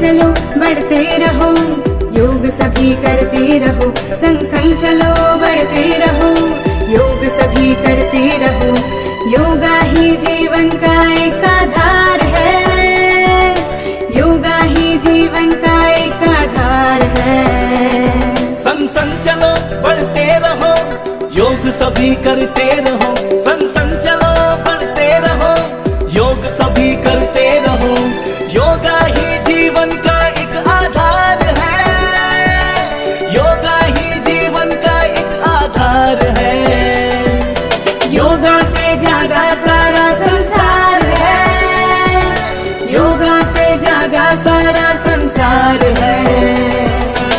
चलो बढ़ते रहो, योग सभी करते रहो, संग संग चलो बढ़ते रहो, योग सभी करते रहो। योगा ही जीवन का एक आधार है, योगा ही जीवन का एक आधार है। संग संग चलो बढ़ते रहो, योग सभी करते रहो, संग संग चलो बढ़ते रहो, योग सभी करते रहो। योगा ही जीवन का एक आधार है, योगा ही जीवन का एक आधार है। योगा से जागा सारा संसार है, योगा से जागा सारा संसार है।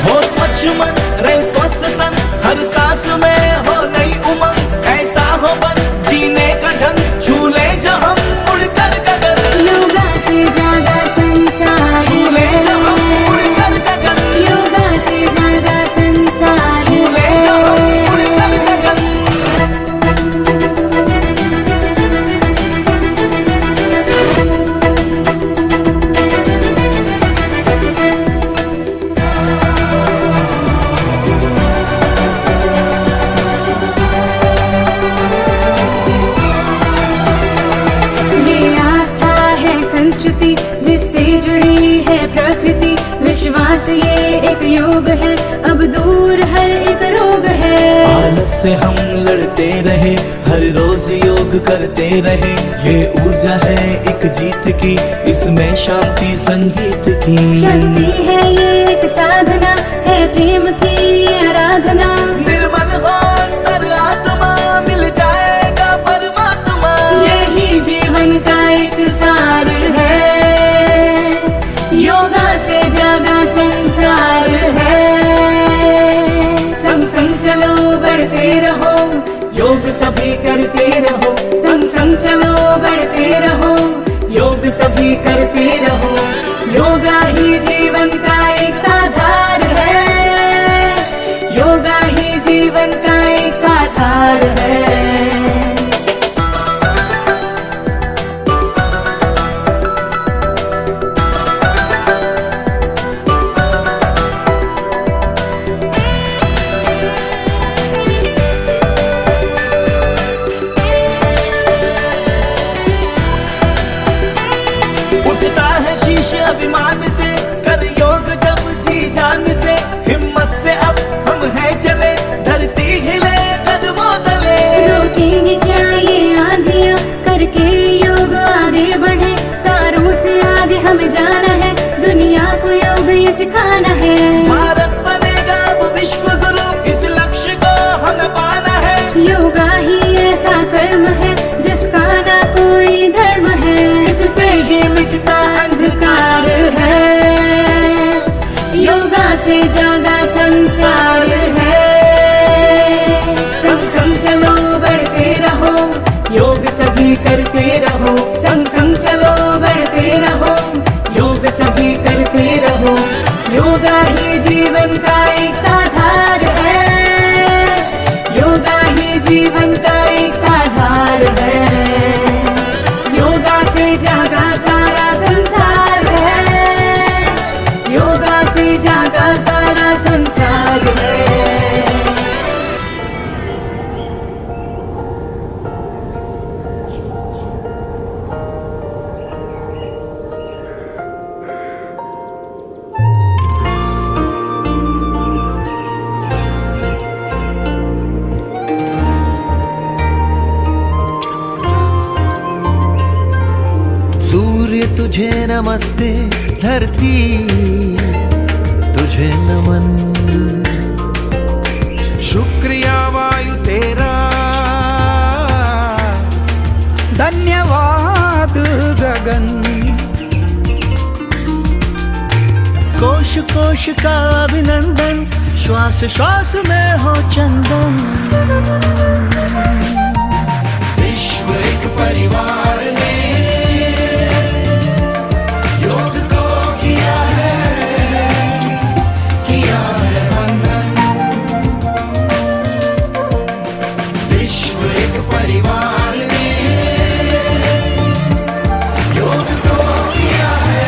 हो स्वच्छ मन रहे स्वस्थ तन, हर सांस में हो नई उमंग, ऐसा हो बस जीने का ढंग, झूले जो हम उड़कर गगन। योगा से जागा संसार झूले है, जो हम उड़कर गगन, योगा से जागा संसार झूले जो हम उड़कर गगन। ये आस्था है संस्कृति जिससे जुड़ी है प्रकृति, विश्वास ये एक योग है, अब दूर हर एक रोग है। आलस से हम लड़ते रहे, हर रोज योग करते रहे, ये ऊर्जा है एक जीत की, इसमें शांति संगीत की। शक्ति है ये एक साधना, है प्रेम की आराधना। निर्मल हो अंतर आत्मा, मिल जाएगा परमात्मा। यही जीवन का एक सार है, योगा से जागा संसार है। संग संग चलो बढ़ते रहो, योग सभी करते रहो, संग संग चलो बढ़ते रहो, योग सभी करते रहो। योगा ही जीवन का एक आधार है, योगा ही जीवन का एक आधार है। उठता है शीश अभिमान से, कर योग जब जी जान से, हिम्मत से अब हम हैं चले, धरती हिले कदमों तले। रोकेंगे क्या ये आंधियां, करके योग आगे बढ़े, तारों से आगे हमें जाना है, दुनिया को योग ये सिखाना है। भारत बनेगा अब विश्व गुरु, इस लक्ष्य को हमें पाना है। योगा ही ऐसा कर्म है जिसका ना कोई धर्म है, इससे ही मिटता अंधकार है, योगा से जागा संसार है। संग संग चलो बढ़ते रहो, योग सभी करते रहो, संग संग चलो बढ़ते रहो, योग सभी करते रहो। योगा ही जीवन का एक आधार है, योगा ही जीवन का एक आधार है। योगा से जागा सारा संसार है, योगा से जागा सारा संसार है। सूर्य तुझे नमस्ते, धरती तुझे नमन, शुक्रिया वायु तेरा, धन्यवाद गगन। कोश कोश का अभिनंदन, श्वास श्वास में हो चंदन। विश्व एक परिवार ने योग को किया है वंदन। विश्व एक परिवार ने योग को किया है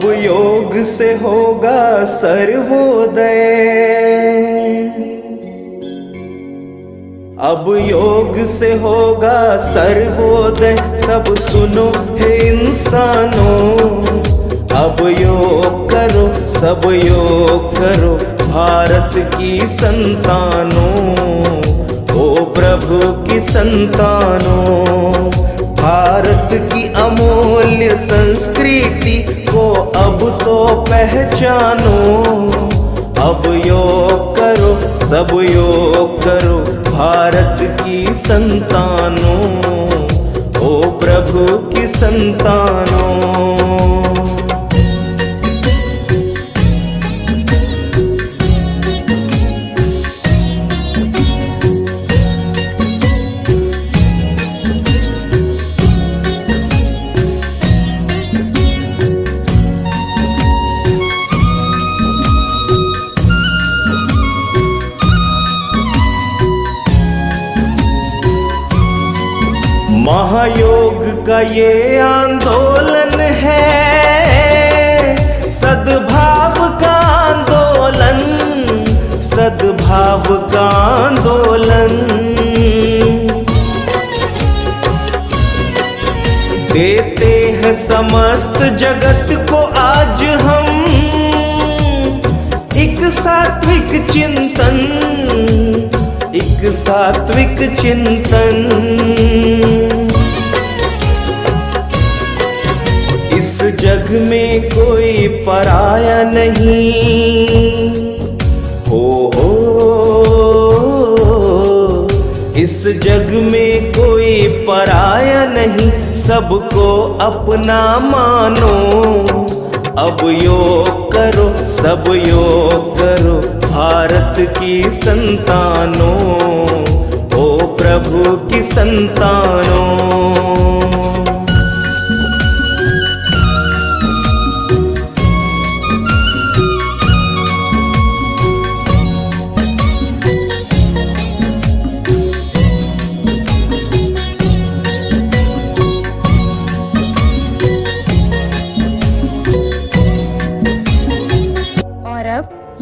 अब योग से होगा सर्वोदय, अब योग से होगा सर्वोदय। सब सुनो हे इंसानों, अब योग करो, सब योग करो भारत की संतानों, ओ प्रभु की संतानों। भारत की अमूल्य संस्कृति को अब तो पहचानो, अब योग करो, सब योग करो भारत की संतानों, ओ प्रभु की संतानों। महायोग का ये आंदोलन है, सद्भाव का आंदोलन, सद्भाव का आंदोलन। देते हैं समस्त जगत को आज हम एक सात्विक चिंतन, एक सात्विक चिंतन। इस जग में कोई पराया नहीं, हो इस जग में कोई पराया नहीं, सबको अपना मानो। अब योग करो, सब योग करो भारत की संतानों, ओ प्रभु की संतानों।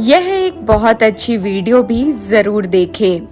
यह एक बहुत अच्छी वीडियो भी जरूर देखें।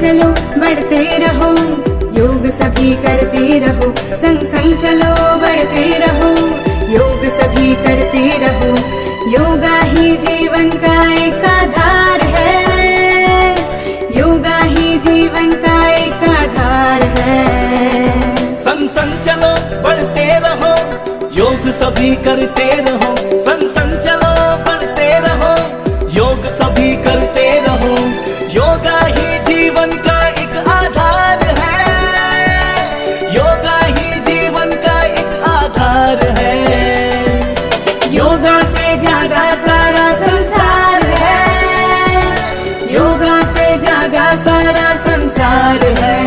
चलो बढ़ते रहो, योग सभी करते रहो। संग संग चलो बढ़ते रहो, योग सभी करते रहो। योगा ही जीवन का एक आधार है, योगा ही जीवन का एक आधार है। संग संग चलो बढ़ते रहो, योग सभी करते रहो। संग संग चलो बढ़ते रहो, योग सभी करते रहो। योगा ही जीवन का एक आधार है, योगा ही जीवन का एक आधार है। योगा से जागा सारा संसार है, योगा से जागा सारा संसार है।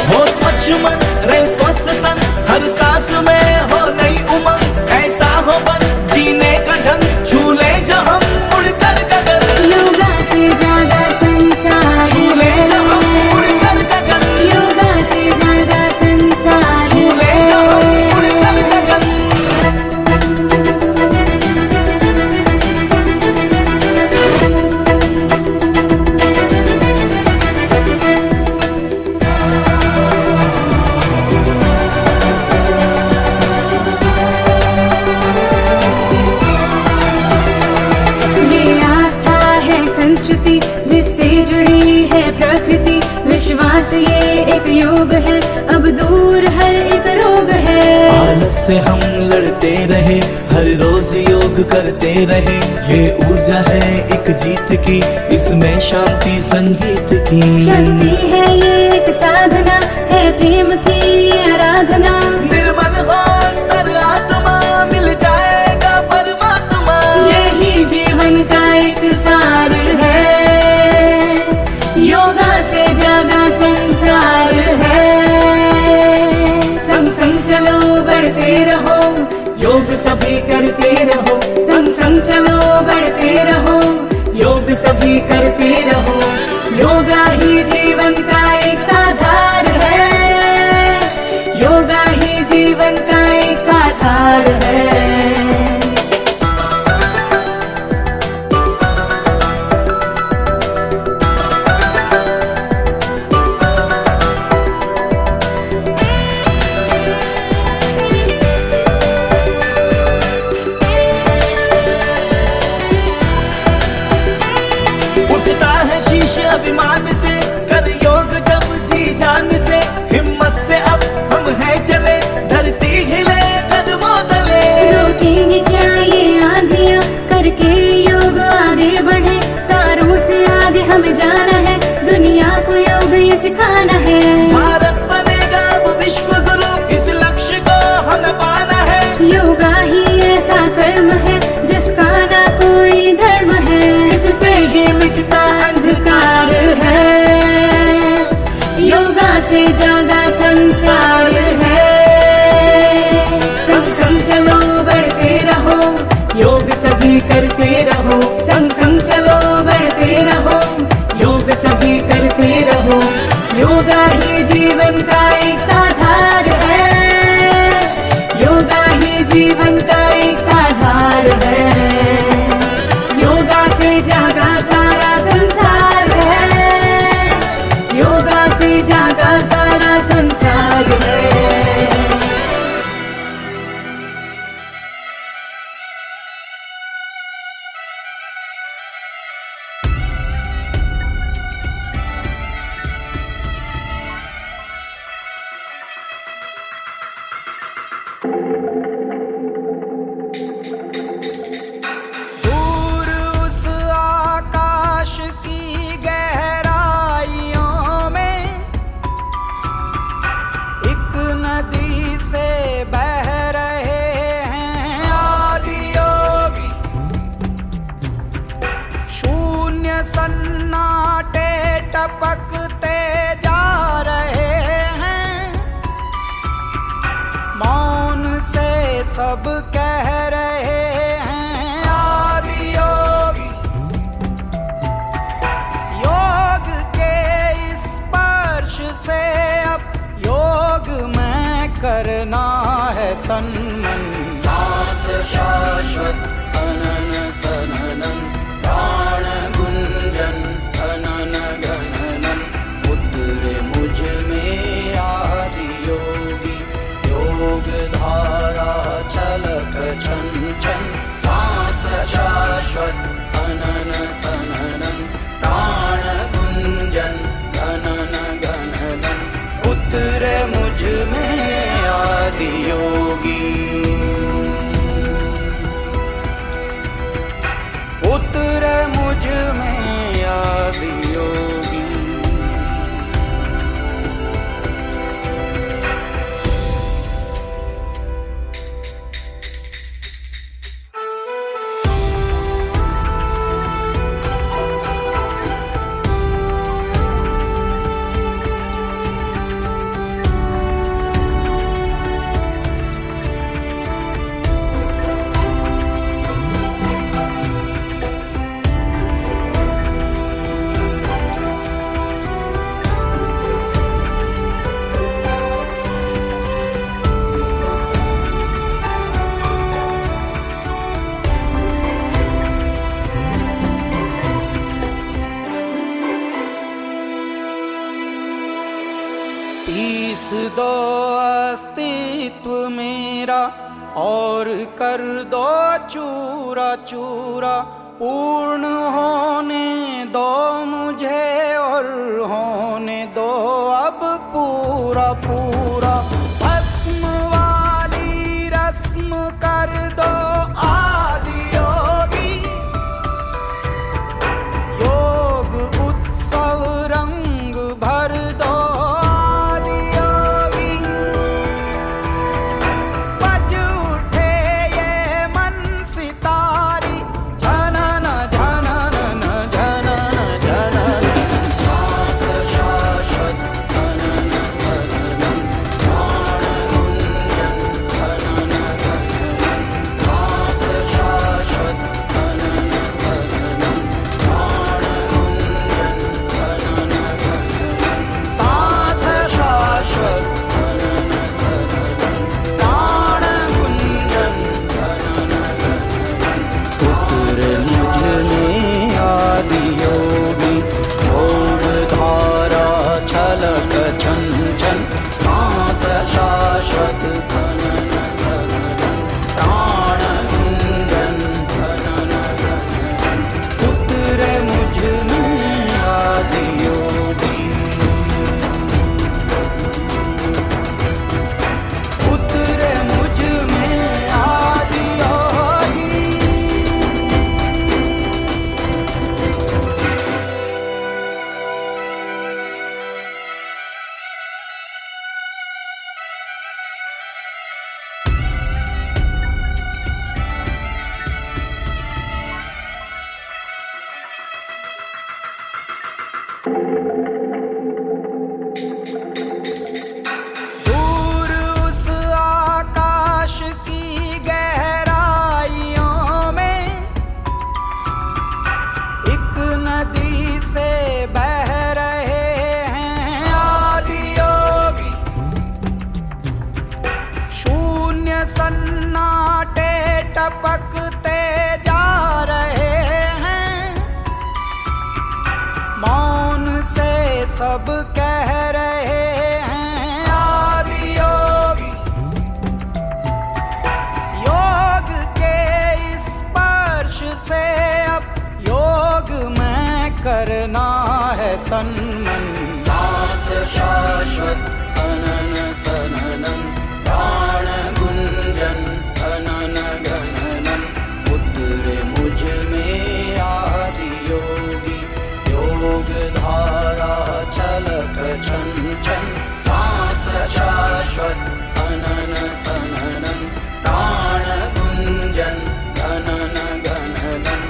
हो स्वच्छ मन, रहे स्वस्थ तन, हर सांस में हो नई उमंग। ऐसा हो बस जीने का ढंग, झूले जो हम उड़कर गगन। योगा से जागा संसार झूले जो हम उड़कर गगन, योगा से जागा संसार झूले जो हम उड़कर गगन। ये आस्था है संस्कृति जिससे जुड़ी है प्रकृति। विश्वास ये एक योग है, अब दूर हर एक रोग है। आलस से हम लड़ते रहे, हर रोज योग करते रहे। ये ऊर्जा है एक जीत की, इसमें शांति संगीत की। शक्ति है ये एक साधना है, प्रेम की आराधना साधना, निर्मल हो अंतर आत्मा, मिल जाएगा परमात्मा। यही जीवन का एक सार है, योगा से जागा संसार है। संग संग चलो बढ़ते रहो, योग सभी करते रहो, संग संग चलो बढ़ते रहो, योग सभी करते रहो। योगा ही जीवन का एक आधार है, योगा ही जीवन का एक आधार है। उठता है शीश अभिमान से, कर योग जब जी जान से। हिम्मत से अब हम हैं चले, धरती हिले कदमों तले। रोकेंगे क्या ये आंधियां, करके योग आगे बढ़े। तारों से आगे हमें जाना है, दुनिया को योग ये सिखाना है। भारत बनेगा अब विश्व गुरु, इस लक्ष्य को हमें पाना है। योगा ही ऐसा कर्म है जिसका ना कोई धर्म है, इससे ही मिटता अंधकार है। योगा से जागा संसार है, संग संग चलो बढ़ते रहो, योग सभी करते रहो, संग संग चलो बढ़ते रहो, योग सभी करते रहो। योगा ही जीवन का एक आधार है, योगा ही जीवन का एक आधार है। योगा से जागा सारा संसार है, योगा से जागा सारा संसार है। दूर उस आकाश की गहराइयों में एक नदी से बह रहे हैं आदि योगी। शून्य सन्नाटे टपकते जा रहे हैं, मौन से सब कह रहे हैं आदि योगी। योग के इस स्पर्श से अब योग में करना है तन मन। सांस शाश्वत सनन सननन, प्राण गुंजन धनन गणनन। उतरे मुझ में आदि योगी, योग धारा छलक छन छन। सांस शाश्वत सनन सननन, प्राण गुंजन गणन गणनन। उतरे मुझ में आदि योगी, उतरे मुझ में आदि योगी। पीस दो अस्तित्व मेरा और कर दो चूरा चूरा। पूर्ण होने दो मुझे और होने दो अब पूरा पूरा। भस्म वाली रस्म कर दो आदि योगी, योग उत्सव रंग भर दो आदि योगी। दूर उस आकाश की गहराइयों में एक नदी से बह रहे हैं आदि योगी। शून्य सन्नाटे टपकते जा रहे हैं, मौन से सब कह रहे हैं आदि योगी। योग के इस स्पर्श से अब योग में करना है तन मन। सांस शाश्वत सनन सननन, प्राण गुंजन धनन गणनन। उतरे मुझ में आदि योगी, योग धारा छलक छन छन। सांस शाश्वत सनन सननन, प्राण गुंजन धनन गणनन।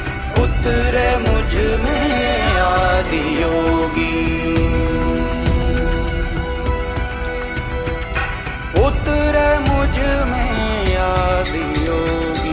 उतरे मुझ में आदि योगी, उतरे मुझ में आदि योगी।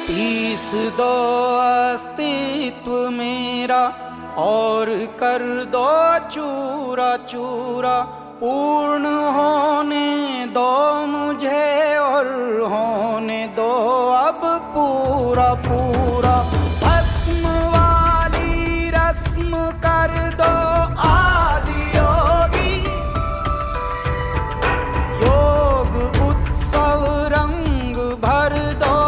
तीस दो अस्तित्व मेरा और कर दो चूरा चूरा। पूर्ण होने दो मुझे और होने दो अब पूरा पूरा। भस्म वाली रस्म कर दो आदि योगी। योग उत्सव रंग भर दो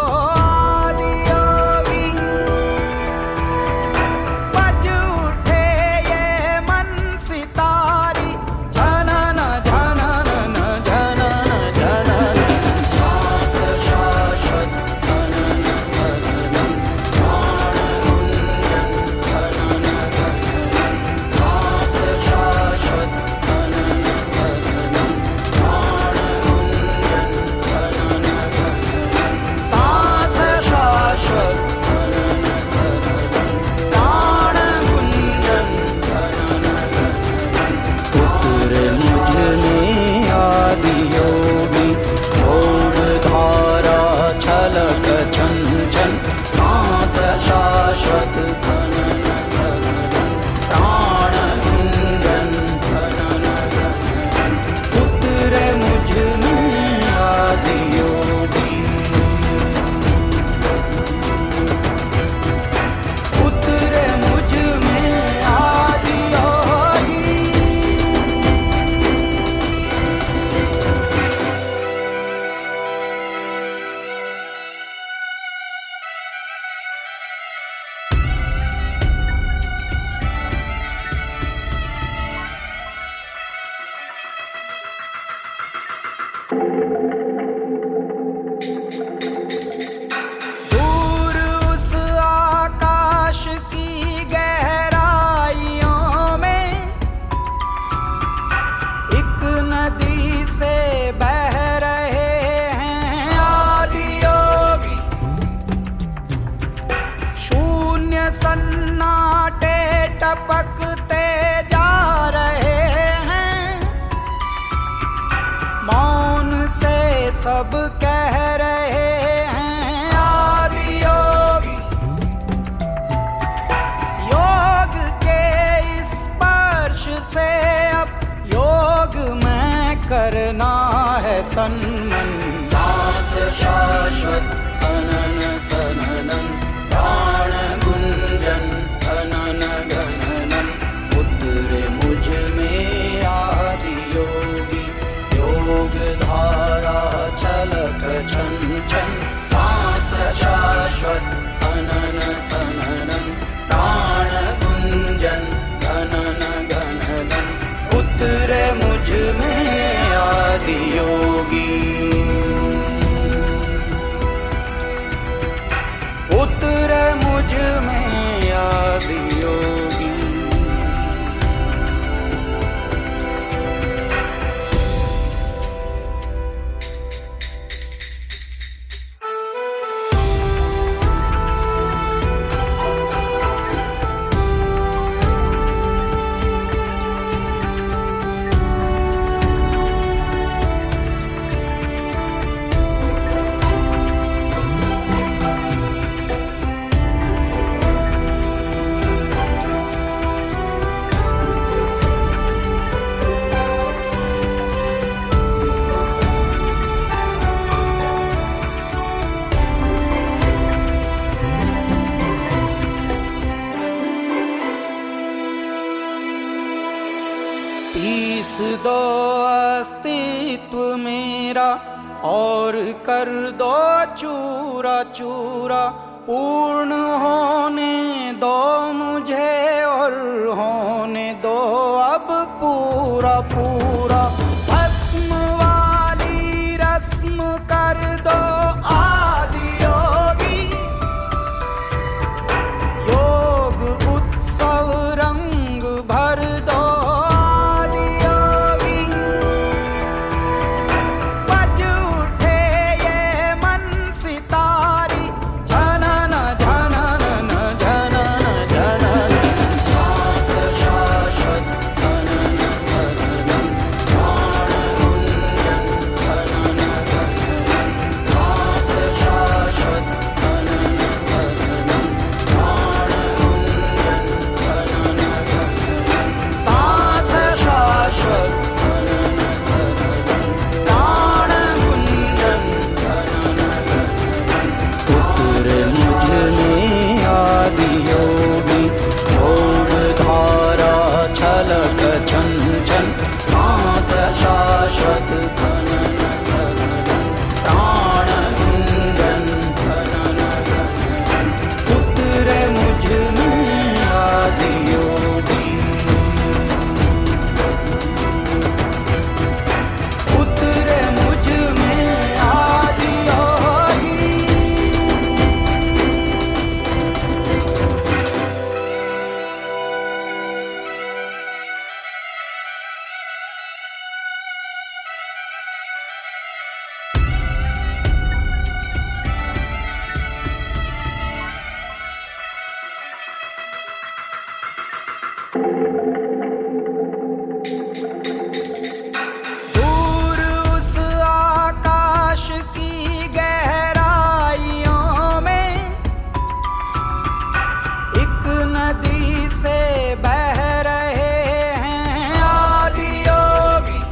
शाश्वत धनन सनन, प्राण गुंजन धनन गणनन। उतरे मुझ में आदि योगी, उतरे मुझ में आदि योगी। दूर उस आकाश की गहराइयों में एक नदी से बह रहे हैं आदि योगी। शून्य सन्नाटे टपकते जा रहे हैं, मौन से सब कह रहे हैं आदि योगी। योग के इस स्पर्श से अब योग में करना है तन मन। सांस शाश्वत सनन सननन, प्राण गुंजन धनन उतरे मुझ में आदि योगी। पीस दो अस्तित्व मेरा और कर दो चूरा चूरा, पूर्ण होने दो मुझे और होने दो अब पूरा पूरा। भस्म वाली रस्म कर दो आदि योगी, योग उत्सव रंग भर दो आदि योगी। बज उठे ये मन सितारी, झनन झनन झनन झनन, सांस शाश्वत झनन सनन, प्राण गुंजन झनन झनन, सांस शाश्वत झनन सनन, प्राण गुंजन झनन झनन, सांस शाश्वत झनन सनन, प्राण गुंजन झनन झनन। उतरे मुझ में आदि योगी, योग धारा छलक छन छन, सांस शाश्वत झनन सनन, प्राण गुंजन झनन झनन। उतरे मुझ में आदि योगी, उतरे मुझ में आदि योगी। दूर उस आकाश की गहराइयों में एक नदी से बह रहे हैं आदि योगी।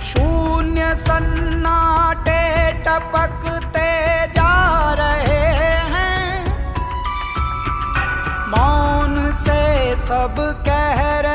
शून्य सन्नाटे टपकते जा रहे हैं, मौन से सब कह रहे